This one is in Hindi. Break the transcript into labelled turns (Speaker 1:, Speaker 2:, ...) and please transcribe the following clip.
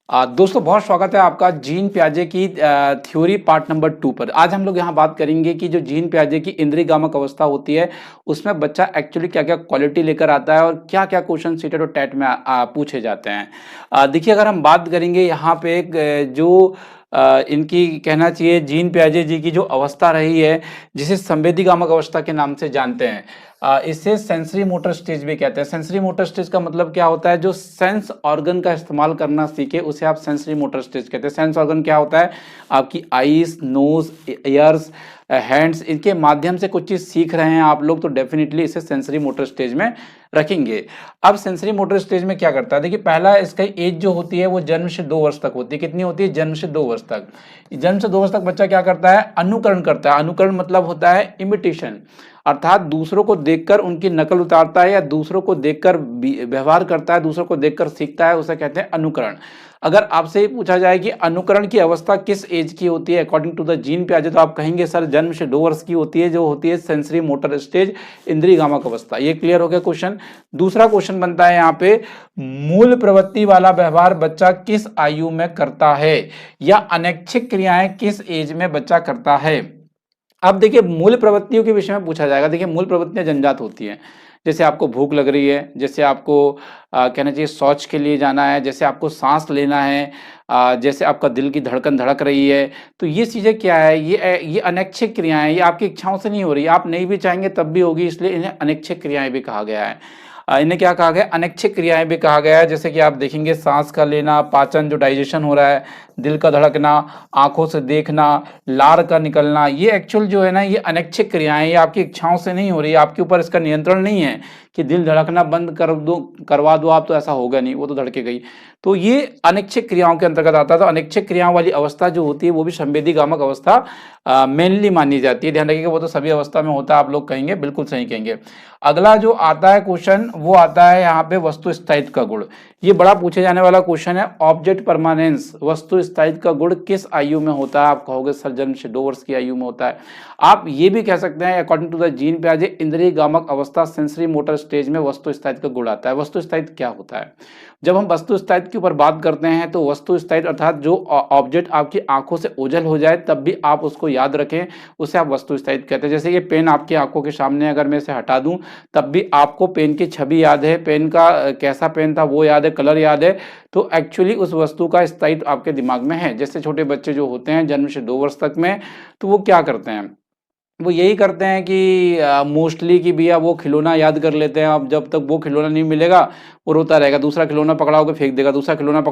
Speaker 1: दोस्तों बहुत स्वागत है आपका जीन पियाजे की थ्योरी पार्ट नंबर 2 पर। आज हम लोग यहाँ बात करेंगे कि जो जीन पियाजे की इंद्रिय गामक अवस्था होती है उसमें बच्चा एक्चुअली क्या क्या क्वालिटी लेकर आता है और क्या क्या क्वेश्चन सीटेड और टेट में पूछे जाते हैं। देखिए, अगर हम बात करेंगे यहाँ पे एक जो इनकी कहना चाहिए जीन पियाजे जी की जो अवस्था रही है जिसे संवेदी गामक अवस्था के नाम से जानते हैं, इसे सेंसरी मोटर स्टेज भी कहते हैं। सेंसरी मोटर स्टेज का मतलब क्या होता है? जो सेंस ऑर्गन का इस्तेमाल करना सीखे उसे आप सेंसरी मोटर स्टेज कहते हैं। सेंस ऑर्गन क्या होता है? आपकी आईज, नोज, ईयर्स, हैंड्स, इनके माध्यम से कुछ चीज सीख रहे हैं आप लोग तो डेफिनेटली इसे सेंसरी मोटर स्टेज में रखेंगे। अब सेंसरी मोटर स्टेज में क्या करता है? देखिए, पहला इसका एज जो होती है वो जन्म से 2 वर्ष तक होती है। कितनी होती है? जन्म से 2 वर्ष तक। जन्म से 2 वर्ष तक बच्चा क्या करता है? अनुकरण करता है। अनुकरण मतलब होता है इमिटेशन, अर्थात दूसरों को देखकर उनकी नकल उतारता है या दूसरों को देखकर व्यवहार करता है, दूसरों को देखकर सीखता है, उसे कहते हैं अनुकरण। अगर आपसे पूछा जाए कि अनुकरण की अवस्था किस एज की होती है अकॉर्डिंग टू द जीन पियाजे, तो आप कहेंगे सर जन्म से 2 वर्ष की होती है, जो होती है सेंसरी मोटर स्टेज, इंद्रिय गामक अवस्था। ये क्लियर हो गया क्वेश्चन। दूसरा क्वेश्चन बनता है यहाँ पे, मूल प्रवृत्ति वाला व्यवहार बच्चा किस आयु में करता है या अनैच्छिक क्रियाएं किस एज में बच्चा करता है। अब देखिए, मूल प्रवृत्तियों के विषय में पूछा जाएगा। देखिए, मूल प्रवृत्तियां जन्मजात होती हैं। जैसे आपको भूख लग रही है, जैसे आपको कहना चाहिए शौच के लिए जाना है, जैसे आपको सांस लेना है, जैसे आपका दिल की धड़कन धड़क रही है, तो ये चीज़ें क्या है? ये अनैच्छिक क्रियाएं हैं। ये आपकी इच्छाओं से नहीं हो रही, आप नहीं भी चाहेंगे तब भी होगी, इसलिए इन्हें अनैच्छिक क्रियाएं भी कहा गया है। इन्हें क्या कहा गया? अनैच्छिक क्रियाएं भी कहा गया है। जैसे कि आप देखेंगे सांस का लेना, पाचन जो डाइजेशन हो रहा है, दिल का धड़कना, आंखों से देखना, लार का निकलना, ये एक्चुअल जो है ना, ये अनैच्छिक क्रियाएं, ये आपकी इच्छाओं से नहीं हो रही है, आपके ऊपर इसका नियंत्रण नहीं है कि दिल धड़कना बंद करवा दो आप, तो ऐसा होगा नहीं, वो तो धड़के गई। तो ये अनैच्छिक क्रियाओं के अंतर्गत आता है। तो अनैच्छिक क्रियाओं वाली अवस्था जो होती है वो भी संवेदी गामक अवस्था मेनली मानी जाती है। ध्यान रखिएगा, वो तो सभी अवस्था में होता है, आप लोग कहेंगे, बिल्कुल सही कहेंगे। अगला जो आता है क्वेश्चन वो आता है यहाँ पे वस्तु स्थायित्व का गुण। ये बड़ा पूछे जाने वाला क्वेश्चन है। ऑब्जेक्ट परमानेंस, वस्तु स्थायित्व का गुण किस आयु में होता है? आप कहोगे सर जन्म से 2 वर्ष की आयु में होता है। आप ये भी कह सकते हैं अकॉर्डिंग टू द जीन पियाजे इंद्रिय गामक अवस्था सेंसरी मोटर स्टेज में वस्तु स्थायित्व का गुण आता है। वस्तु स्थायित्व क्या होता है? जब हम वस्तु स्थायित्व के ऊपर बात करते हैं तो वस्तु स्थायित्व अर्थात जो ऑब्जेक्ट आपकी आंखों से ओझल हो जाए तब भी आप उसको याद रखें, उसे आप वस्तु स्थायित्व कहते हैं। जैसे ये पेन आपकी आंखों के सामने अगर मैं इसे हटा दूं तब भी आपको पेन की छवि याद है, पेन का कैसा पेन था वो याद है, कलर याद है, तो एक्चुअली उस वस्तु का स्थायित्व आपके दिमाग में है। जैसे छोटे बच्चे जो होते हैं जन्म से 2 वर्ष तक में, तो वो क्या करते हैं? वो यही करते हैं कि मोस्टली कि भैया वो खिलौना याद कर लेते हैं। अब जब तक वो खिलौना नहीं मिलेगा वो रोता रहेगा, दूसरा खिलौना पकड़ाओगे फेंक देगा, दूसरा खिलौना पकड़ा